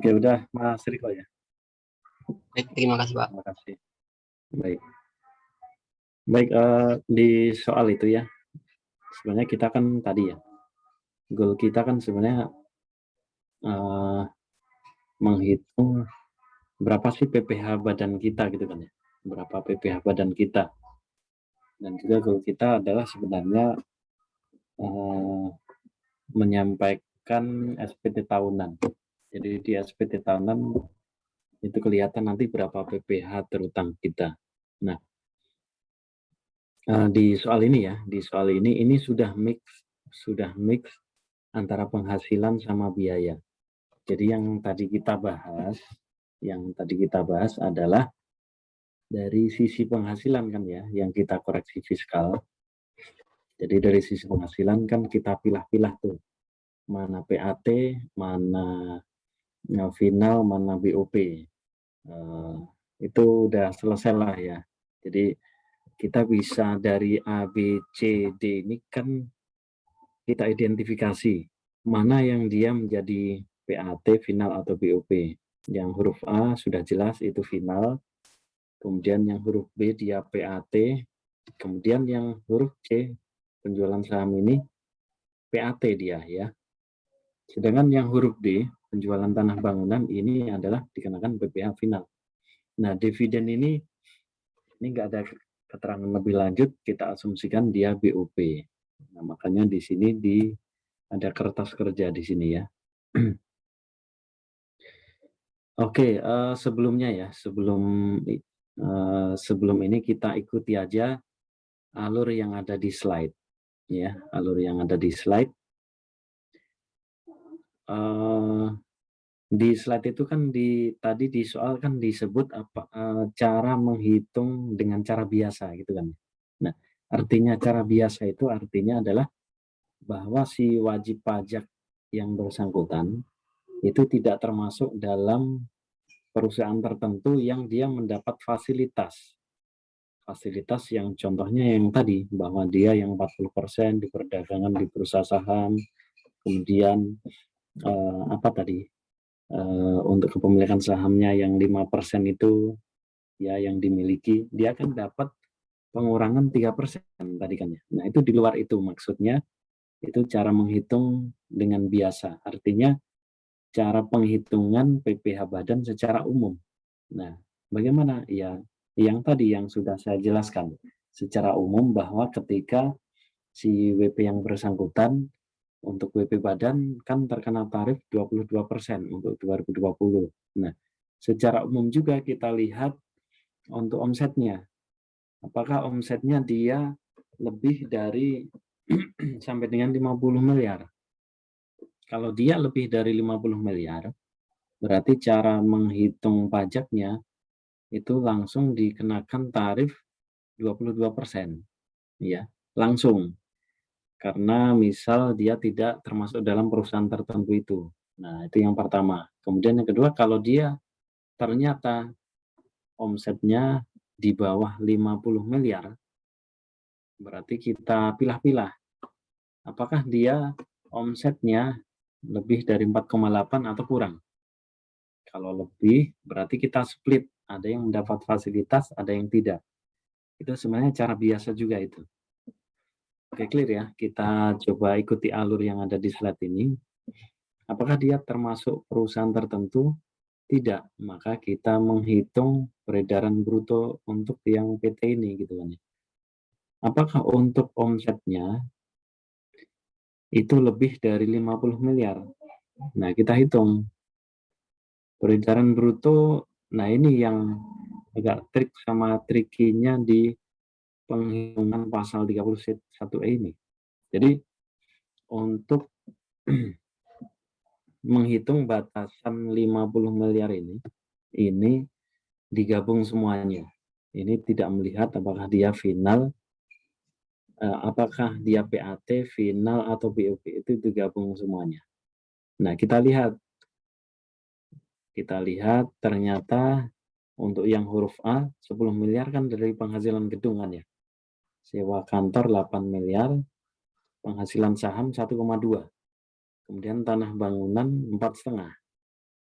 Oke, udah Mas Riko ya. Baik, terima kasih Pak. Terima kasih. Baik. Baik, di soal itu ya, sebenarnya kita kan tadi ya, goal kita kan sebenarnya menghitung berapa sih PPH badan kita gitu kan ya, berapa PPH badan kita. Dan juga goal kita adalah sebenarnya menyampaikan SPT tahunan. Jadi di SPT tahunan itu kelihatan nanti berapa PPH terutang kita. Nah, di soal ini ya, di soal ini sudah mix antara penghasilan sama biaya. Jadi yang tadi kita bahas adalah dari sisi penghasilan kan ya, yang kita koreksi fiskal. Jadi dari sisi penghasilan kan kita pilah-pilah tuh, mana PAT, mana final, mana BOP. Itu udah selesai lah ya. Jadi kita bisa dari A, B, C, D ini kan kita identifikasi mana yang dia menjadi PAT, final atau BOP. Yang huruf A sudah jelas itu final, kemudian yang huruf B dia PAT, kemudian yang huruf C penjualan saham ini PAT dia ya. Sedangkan yang huruf D penjualan tanah bangunan ini adalah dikenakan PPh final. Nah, dividen ini nggak ada keterangan lebih lanjut, kita asumsikan dia BOP. Nah, makanya di sini ada kertas kerja di sini ya. Oke, sebelumnya ya, sebelum ini kita ikuti aja alur yang ada di slide, ya, alur yang ada di slide. Di slide itu kan tadi di soal kan disebut cara menghitung dengan cara biasa gitu kan. Nah, artinya cara biasa itu artinya adalah bahwa si wajib pajak yang bersangkutan itu tidak termasuk dalam perusahaan tertentu yang dia mendapat fasilitas yang contohnya yang tadi, bahwa dia yang 40% di perdagangan di bursa saham, kemudian untuk kepemilikan sahamnya yang 5% itu ya yang dimiliki, dia akan dapat pengurangan 3% tadi kan ya. Nah, itu di luar itu maksudnya, itu cara menghitung dengan biasa, artinya cara penghitungan PPh badan secara umum. Nah, bagaimana? Ya, yang tadi yang sudah saya jelaskan secara umum, bahwa ketika si WP yang bersangkutan untuk WP badan kan terkena tarif 22% untuk 2020. Nah, secara umum juga kita lihat untuk omsetnya. Apakah omsetnya dia lebih dari sampai dengan 50 miliar? Kalau dia lebih dari 50 miliar, berarti cara menghitung pajaknya itu langsung dikenakan tarif 22%. Ya, langsung. Karena misal dia tidak termasuk dalam perusahaan tertentu itu. Nah, itu yang pertama. Kemudian yang kedua, kalau dia ternyata omsetnya di bawah 50 miliar, berarti kita pilah-pilah. Apakah dia omsetnya lebih dari 4,8 atau kurang? Kalau lebih, berarti kita split. Ada yang mendapat fasilitas, ada yang tidak. Itu sebenarnya cara biasa juga itu. Oke, clear ya. Kita coba ikuti alur yang ada di slide ini. Apakah dia termasuk perusahaan tertentu? Tidak. Maka kita menghitung peredaran bruto untuk yang PT ini gitu kan. Apakah untuk omsetnya itu lebih dari 50 miliar? Nah, kita hitung peredaran bruto. Nah, ini yang agak trik sama trikinya di penghitungan pasal 31E ini. Jadi untuk menghitung batasan 50 miliar ini digabung semuanya. Ini tidak melihat apakah dia final, apakah dia PAT, final, atau BOP, itu digabung semuanya. Nah, kita lihat ternyata untuk yang huruf A 10 miliar kan dari penghasilan gedung kan ya. Sewa kantor 8 miliar, penghasilan saham 1,2. Kemudian tanah bangunan 4,5.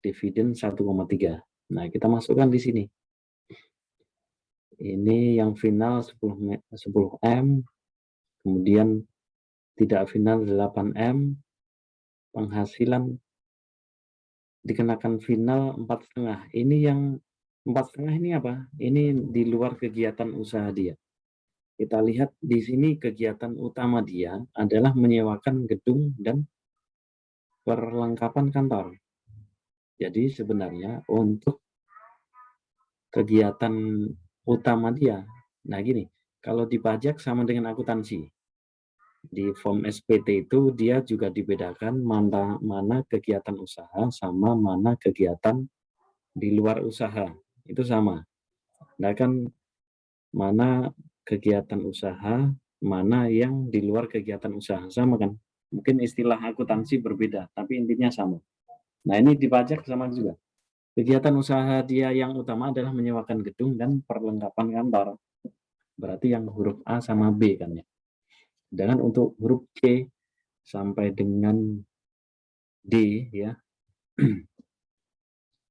dividen 1,3. Nah, kita masukkan di sini. Ini yang final 10 M, kemudian tidak final 8 M, penghasilan dikenakan final 4,5. Ini yang 4,5 ini apa? Ini di luar kegiatan usaha dia. Kita lihat di sini kegiatan utama dia adalah menyewakan gedung dan perlengkapan kantor. Jadi sebenarnya untuk kegiatan utama dia, nah gini, kalau dipajak sama dengan akuntansi. Di form SPT itu dia juga dibedakan mana kegiatan usaha sama mana kegiatan di luar usaha. Itu sama. Nah kan mana kegiatan usaha, mana yang di luar kegiatan usaha. Sama kan? Mungkin istilah akuntansi berbeda, tapi intinya sama. Nah ini dipajak sama juga. Kegiatan usaha dia yang utama adalah menyewakan gedung dan perlengkapan kantor. Berarti yang huruf A sama B kan ya. Sedangkan untuk huruf C sampai dengan D ya.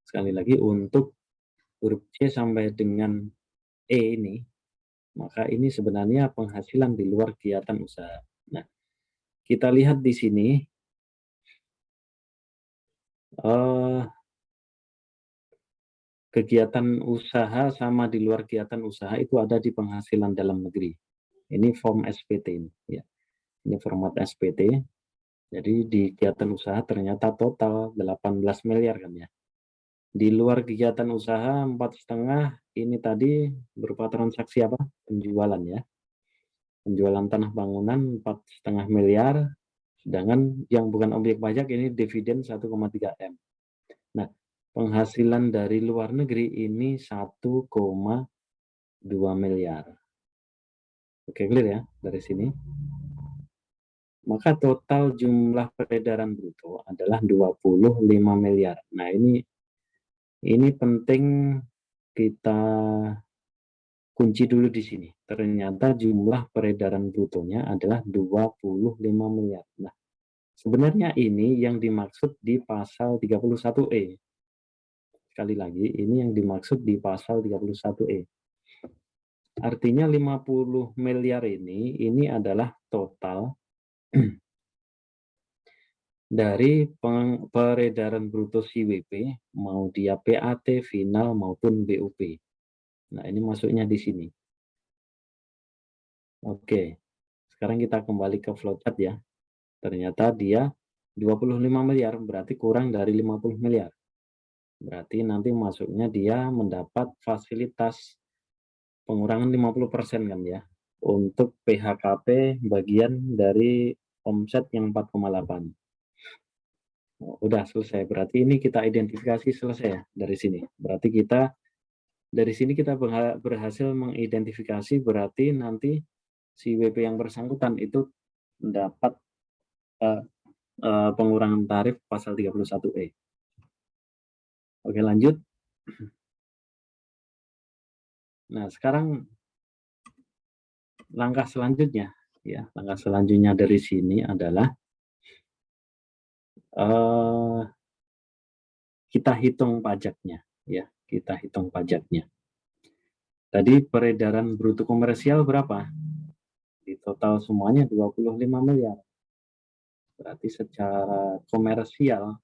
Sekali lagi untuk huruf C sampai dengan E ini, maka ini sebenarnya penghasilan di luar kegiatan usaha. Nah, kita lihat di sini kegiatan usaha sama di luar kegiatan usaha itu ada di penghasilan dalam negeri. Ini form SPT ini ya. Ini format SPT. Jadi di kegiatan usaha ternyata total 18 miliar kan ya. Di luar kegiatan usaha 4,5 ini tadi berupa transaksi apa? Penjualan ya. Penjualan tanah bangunan 4,5 miliar, sedangkan yang bukan objek pajak ini dividen 1,3 M. Nah, penghasilan dari luar negeri ini 1,2 miliar. Oke, clear ya dari sini. Maka total jumlah peredaran bruto adalah 25 miliar. Nah, ini penting kita kunci dulu di sini. Ternyata jumlah peredaran brutonya adalah 25 miliar. Nah, sebenarnya ini yang dimaksud di pasal 31E. Sekali lagi, ini yang dimaksud di pasal 31E. Artinya 50 miliar ini adalah total dari peredaran bruto CWP, mau dia PAT, final, maupun BUP. Nah, ini masuknya di sini. Oke, sekarang kita kembali ke flowchart ya. Ternyata dia 25 miliar, berarti kurang dari 50 miliar. Berarti nanti masuknya dia mendapat fasilitas pengurangan 50% kan ya. Untuk PHKP bagian dari omset yang 4,8. Udah selesai. Berarti ini kita identifikasi selesai ya dari sini. Berarti kita dari sini kita berhasil mengidentifikasi berarti nanti si WP yang bersangkutan itu mendapat pengurangan tarif pasal 31E. Oke, lanjut. Nah, sekarang langkah selanjutnya ya. Langkah selanjutnya dari sini adalah kita hitung pajaknya ya. Kita hitung pajaknya. Tadi peredaran bruto komersial berapa? Di total semuanya 25 miliar. Berarti secara komersial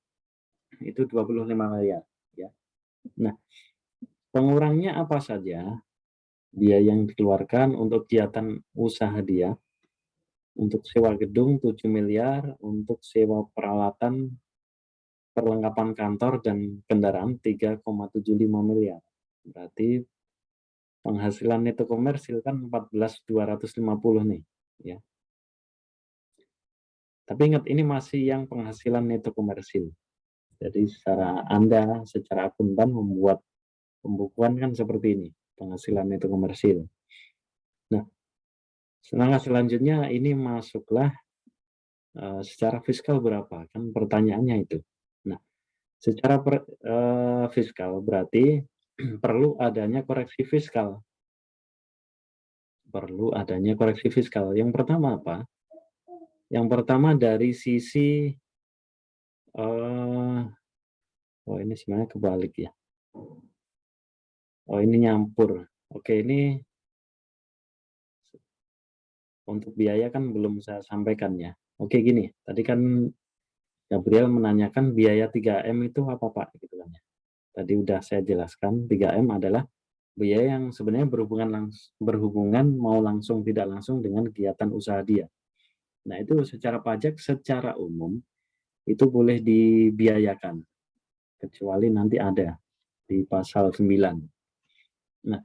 itu 25 miliar ya. Nah, pengurangnya apa saja? Biaya yang dikeluarkan untuk kegiatan usaha dia. Untuk sewa gedung 7 miliar, untuk sewa peralatan perlengkapan kantor dan kendaraan 3,75 miliar. Berarti penghasilan neto komersil kan 14.250 nih ya. Tapi ingat ini masih yang penghasilan neto komersil. Jadi secara akuntan membuat pembukuan kan seperti ini, penghasilan neto komersil. Nah, langkah selanjutnya ini masuklah secara fiskal berapa? Kan pertanyaannya itu. Nah, secara fiskal berarti perlu adanya koreksi fiskal. Perlu adanya koreksi fiskal. Yang pertama apa? Yang pertama dari sisi Oh, ini sebenarnya kebalik ya. Oh, ini nyampur. Oke, ini untuk biaya kan belum saya sampaikan ya. Oke, gini. Tadi kan Gabriel menanyakan biaya 3M itu apa, Pak? Gitu kan ya. Tadi udah saya jelaskan, 3M adalah biaya yang sebenarnya berhubungan mau langsung tidak langsung dengan kegiatan usaha dia. Nah, itu secara pajak secara umum itu boleh dibiayakan, kecuali nanti ada di pasal 9. Nah,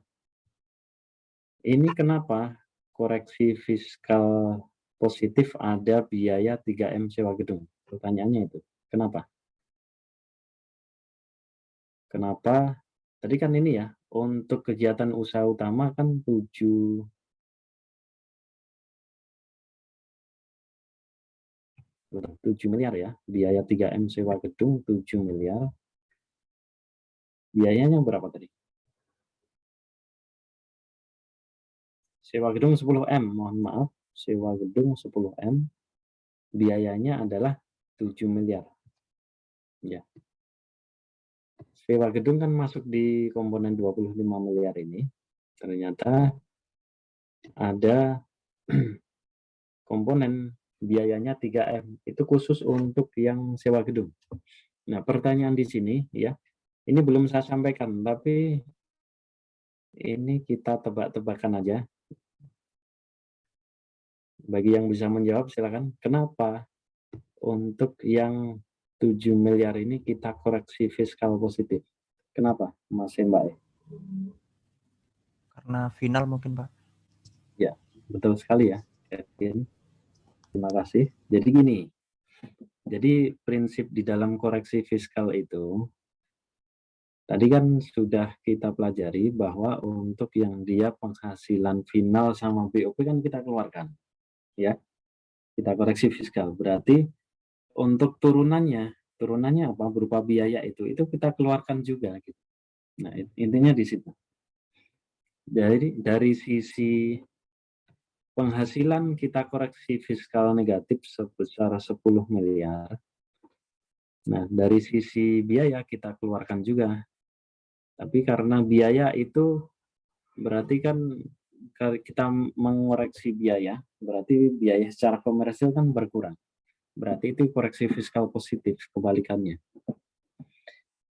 ini kenapa koreksi fiskal positif ada biaya 3M sewa gedung? Pertanyaannya itu, kenapa? Kenapa? Tadi kan ini ya, untuk kegiatan usaha utama kan 7 miliar ya, biaya 3M sewa gedung 7 miliar. Biayanya berapa tadi? Sewa gedung 10M, mohon maaf, sewa gedung 10M, biayanya adalah 7 miliar. Ya. Sewa gedung kan masuk di komponen 25 miliar ini. Ternyata ada komponen biayanya 3M, itu khusus untuk yang sewa gedung. Nah, pertanyaan di sini ya, ini belum saya sampaikan, tapi ini kita tebak-tebakan aja. Bagi yang bisa menjawab silakan. Kenapa untuk yang 7 miliar ini kita koreksi fiskal positif? Kenapa, Mas Mbak? Karena final mungkin, Pak. Ya, betul sekali ya, Kevin. Terima kasih. Jadi gini, jadi prinsip di dalam koreksi fiskal itu, tadi kan sudah kita pelajari bahwa untuk yang dia penghasilan final sama BOP kan kita keluarkan, ya, kita koreksi fiskal. Berarti untuk turunannya apa berupa biaya itu kita keluarkan juga. Gitu. Nah intinya di situ. Dari sisi penghasilan kita koreksi fiskal negatif sebesar 10 miliar. Nah, dari sisi biaya kita keluarkan juga. Tapi karena biaya itu berarti kan kita mengoreksi biaya, berarti biaya secara komersil kan berkurang. Berarti itu koreksi fiskal positif, kebalikannya.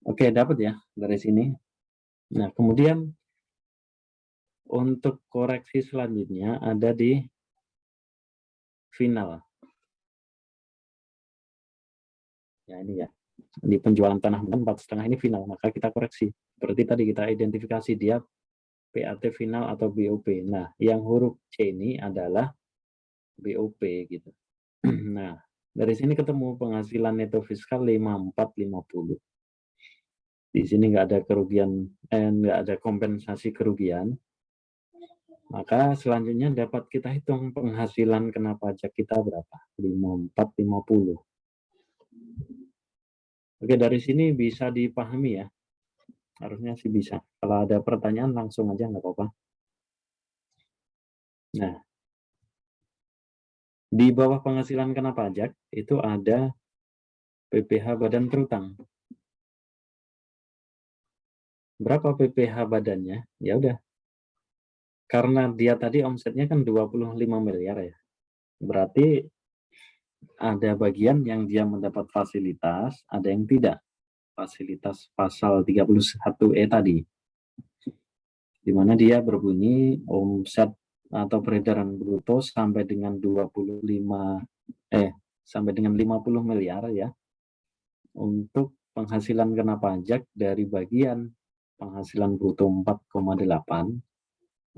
Oke, dapat ya dari sini. Nah, kemudian untuk koreksi selanjutnya ada di final. Ya ini ya, di penjualan tanah 4,5 ini final, maka kita koreksi. Seperti tadi kita identifikasi dia PAT final atau BOP. Nah, yang huruf C ini adalah BOP gitu. Nah, dari sini ketemu penghasilan neto fiskal 5450. Di sini nggak ada kerugian, nggak ada kompensasi kerugian. Maka selanjutnya dapat kita hitung penghasilan kena pajak kita berapa? 5450. Oke, dari sini bisa dipahami ya. Harusnya sih bisa. Kalau ada pertanyaan langsung aja nggak apa-apa. Nah, di bawah penghasilan kena pajak itu ada PPh badan terutang. Berapa PPh badannya? Ya udah. Karena dia tadi omsetnya kan 25 miliar ya. Berarti ada bagian yang dia mendapat fasilitas, ada yang tidak. Fasilitas pasal 31E tadi. Di mana dia berbunyi omset atau peredaran bruto sampai dengan 50 miliar ya. Untuk penghasilan kena pajak dari bagian penghasilan bruto 4,8,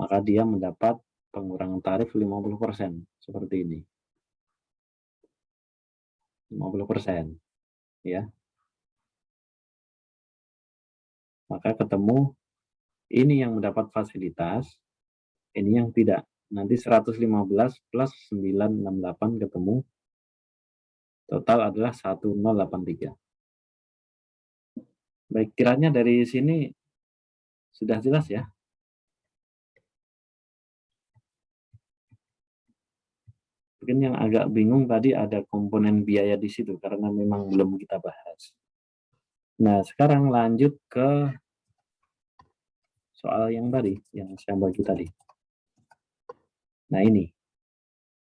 maka dia mendapat pengurangan tarif 50%, seperti ini. 50%, ya. Maka ketemu ini yang mendapat fasilitas, ini yang tidak. Nanti 115 plus 968 ketemu, total adalah 1083. Baik, kiranya dari sini sudah jelas ya. Mungkin yang agak bingung tadi ada komponen biaya di situ karena memang belum kita bahas. Nah, sekarang lanjut ke soal yang tadi, yang saya bagi tadi. Nah, ini.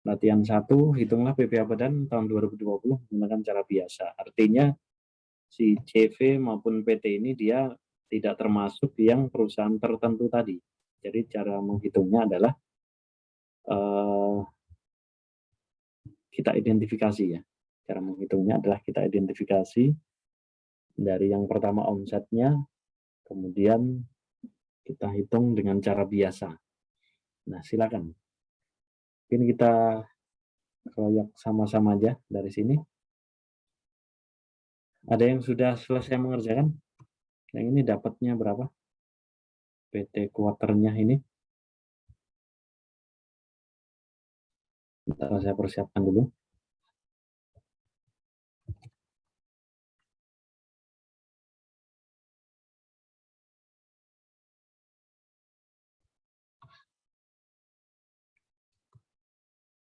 Latihan 1, hitunglah PPh badan tahun 2020 menggunakan cara biasa. Artinya, si CV maupun PT ini dia tidak termasuk yang perusahaan tertentu tadi. Jadi, cara menghitungnya adalah kita identifikasi ya. Cara menghitungnya adalah kita identifikasi dari yang pertama omsetnya, kemudian kita hitung dengan cara biasa. Nah, silakan. Mungkin kita keroyok sama-sama aja dari sini. Ada yang sudah selesai mengerjakan? Yang ini dapatnya berapa? PT kuarternya ini. Bentar, saya persiapkan dulu.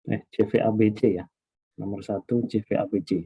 CVABC ya. Nomor 1 CVABC.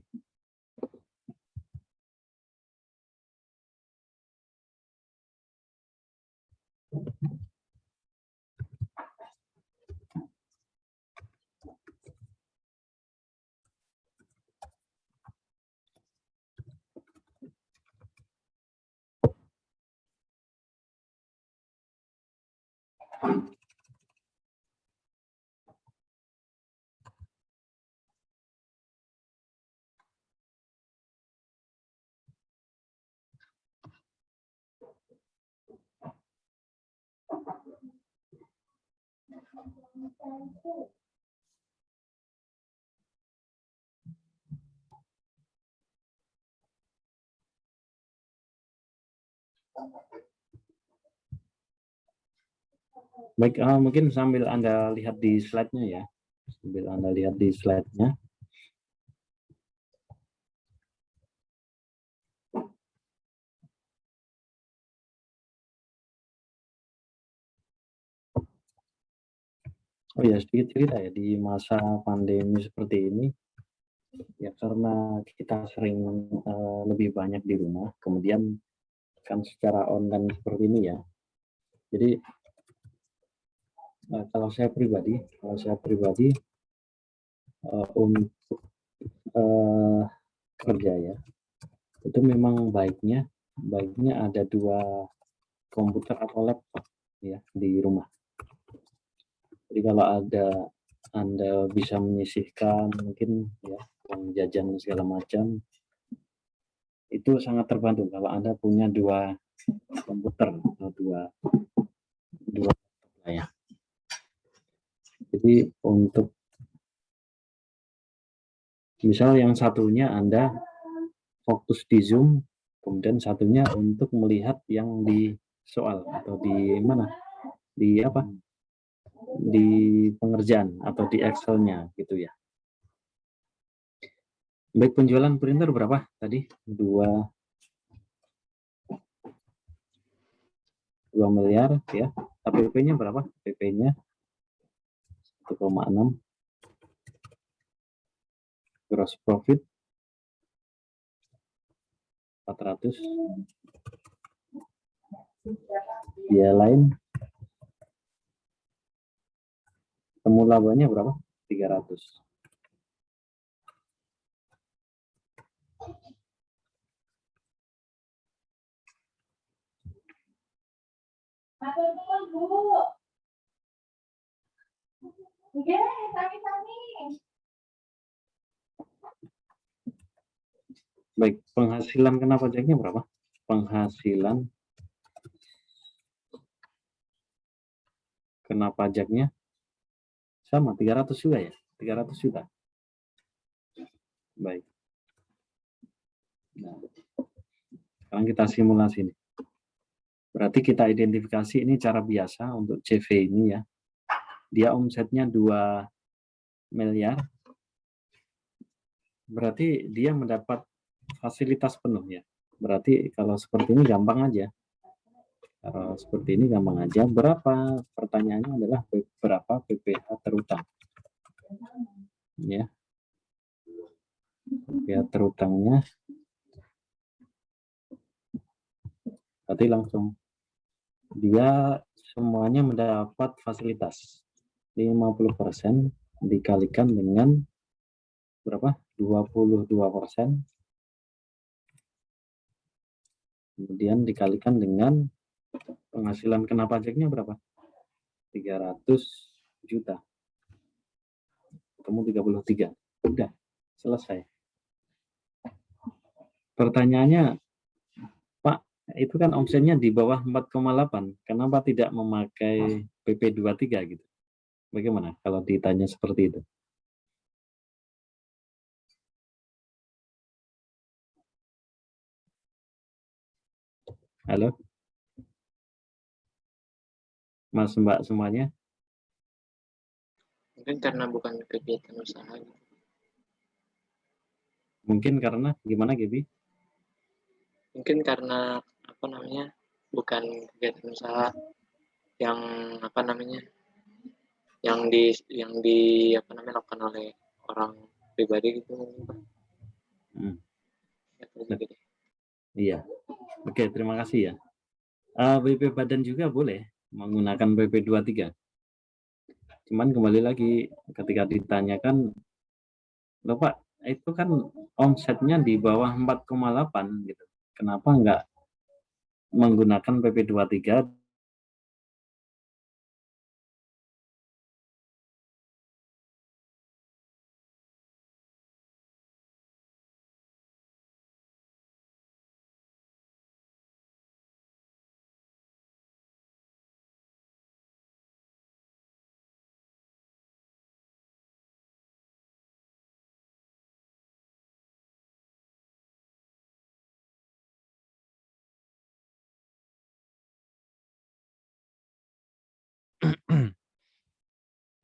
Baik, mungkin sambil Anda lihat di slide-nya ya. Sambil Anda lihat di slide-nya. Oh ya, sedikit cerita ya, di masa pandemi seperti ini, ya karena kita sering lebih banyak di rumah, kemudian kan secara online seperti ini ya. Jadi kalau saya pribadi untuk kerja ya, itu memang baiknya ada 2 komputer atau laptop ya di rumah. Jadi kalau Anda bisa menyisihkan mungkin ya uang jajan segala macam, itu sangat terbantu kalau Anda punya 2 komputer atau 2 laptop lah ya. Jadi untuk misal yang satunya Anda fokus di Zoom, kemudian satunya untuk melihat yang di soal atau di mana? Di apa? Di pengerjaan atau di Excel-nya gitu ya. Baik, penjualan printer berapa tadi? 2 miliar ya. APP-nya berapa? APP-nya 1,6. Gross profit 400. Biaya lain. Temu labanya berapa? 300. Baik, penghasilan kena pajaknya berapa? Penghasilan kena pajaknya sama 300 juga ya? 300 juta. Baik. Nah, sekarang kita simulasi nih. Berarti kita identifikasi ini cara biasa untuk CV ini ya. Dia omsetnya 2 miliar. Berarti dia mendapat fasilitas penuh ya. Berarti kalau seperti ini gampang aja. Kalau seperti ini gampang aja. Berapa? Pertanyaannya adalah berapa PPh terutang. Ya. PPh terutangnya Berarti langsung dia semuanya mendapat fasilitas 50% dikalikan dengan berapa? 22%, kemudian dikalikan dengan penghasilan kena pajaknya berapa? 300 juta. Ketemu 33. Udah, selesai. Pertanyaannya, Pak, itu kan omsetnya di bawah 4,8. Kenapa tidak memakai PP23 gitu? Bagaimana kalau ditanya seperti itu? Halo, Mas Mbak semuanya? Mungkin karena bukan kegiatan usaha. Mungkin karena gimana, Gibi? Mungkin karena apa namanya bukan kegiatan usaha yang apa namanya yang di apa namanya lakukan oleh orang pribadi gitu mungkin Pak. Gitu. Iya. Oke, terima kasih ya. BP badan juga boleh menggunakan PP23. Cuman kembali lagi ketika ditanyakan, loh Pak, itu kan omsetnya di bawah 4,8 gitu. Kenapa enggak menggunakan PP23?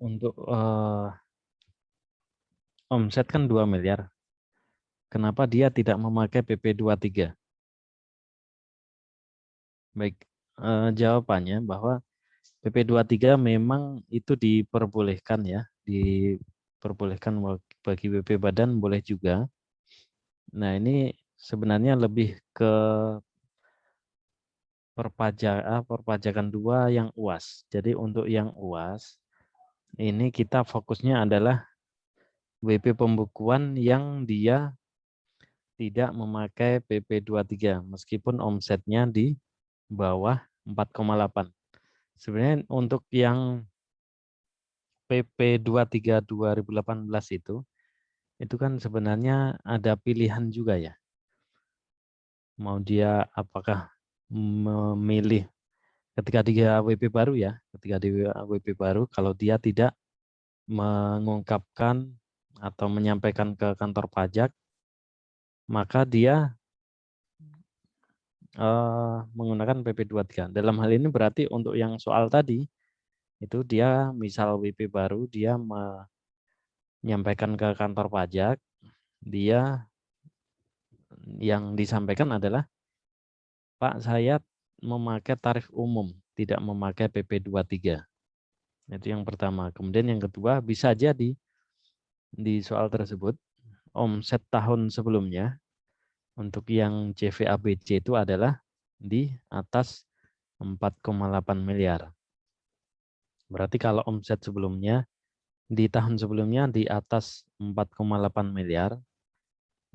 Untuk omset kan 2 miliar. Kenapa dia tidak memakai PP23? Baik, jawabannya bahwa PP23 memang itu diperbolehkan ya, diperbolehkan bagi BP badan boleh juga. Nah, ini sebenarnya lebih ke perpajakan 2 yang UAS. Jadi untuk yang UAS ini kita fokusnya adalah WP pembukuan yang dia tidak memakai PP23 meskipun omsetnya di bawah 4,8. Sebenarnya untuk yang PP23 2018 itu kan sebenarnya ada pilihan juga ya. Mau dia apakah memilih ketika dia WP baru ya, ketika di WP baru kalau dia tidak mengungkapkan atau menyampaikan ke kantor pajak, maka dia menggunakan PP23. Dalam hal ini berarti untuk yang soal tadi, itu dia misal WP baru, dia menyampaikan ke kantor pajak, dia yang disampaikan adalah, Pak, saya memakai tarif umum, tidak memakai PP23. Itu yang pertama. Kemudian yang kedua, bisa jadi di soal tersebut, omset tahun sebelumnya, untuk yang CVABC itu adalah di atas 4,8 miliar. Berarti kalau omset sebelumnya, di tahun sebelumnya di atas 4,8 miliar,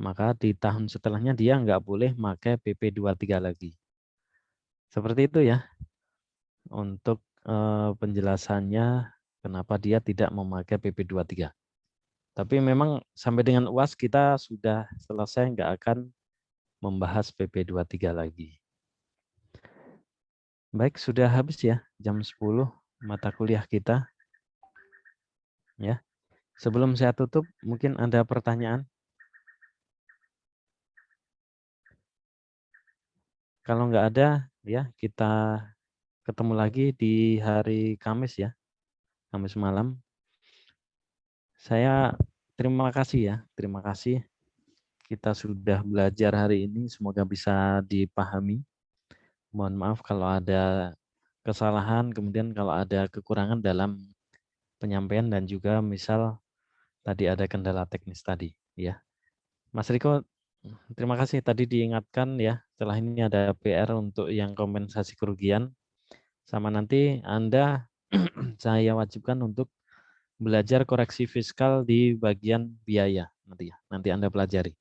maka di tahun setelahnya dia nggak boleh pakai PP23 lagi. Seperti itu ya, untuk penjelasannya kenapa dia tidak memakai PP23. Tapi memang sampai dengan UAS kita sudah selesai, nggak akan membahas PP23 lagi. Baik, sudah habis ya jam 10 mata kuliah kita. Ya. Sebelum saya tutup, mungkin ada pertanyaan? Kalau nggak ada, ya kita ketemu lagi di hari Kamis ya, Kamis malam. Saya terima kasih ya, terima kasih. Kita sudah belajar hari ini, semoga bisa dipahami. Mohon maaf kalau ada kesalahan, kemudian kalau ada kekurangan dalam penyampaian dan juga misal tadi ada kendala teknis tadi ya. Mas Riko, Terima kasih tadi diingatkan ya, setelah ini ada PR untuk yang kompensasi kerugian. Sama nanti Anda saya wajibkan untuk belajar koreksi fiskal di bagian biaya nanti ya. Nanti Anda pelajari.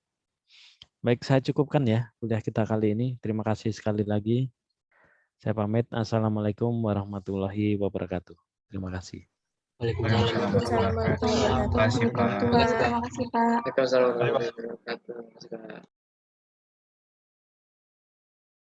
Baik, saya cukupkan ya kuliah kita kali ini. Terima kasih sekali lagi. Saya pamit. Assalamualaikum warahmatullahi wabarakatuh. Terima kasih. Waalaikumsalam warahmatullahi wabarakatuh. Terima kasih, Pak. Terima kasih, Pak. Waalaikumsalam warahmatullahi wabarakatuh. Terima kasih, Kak.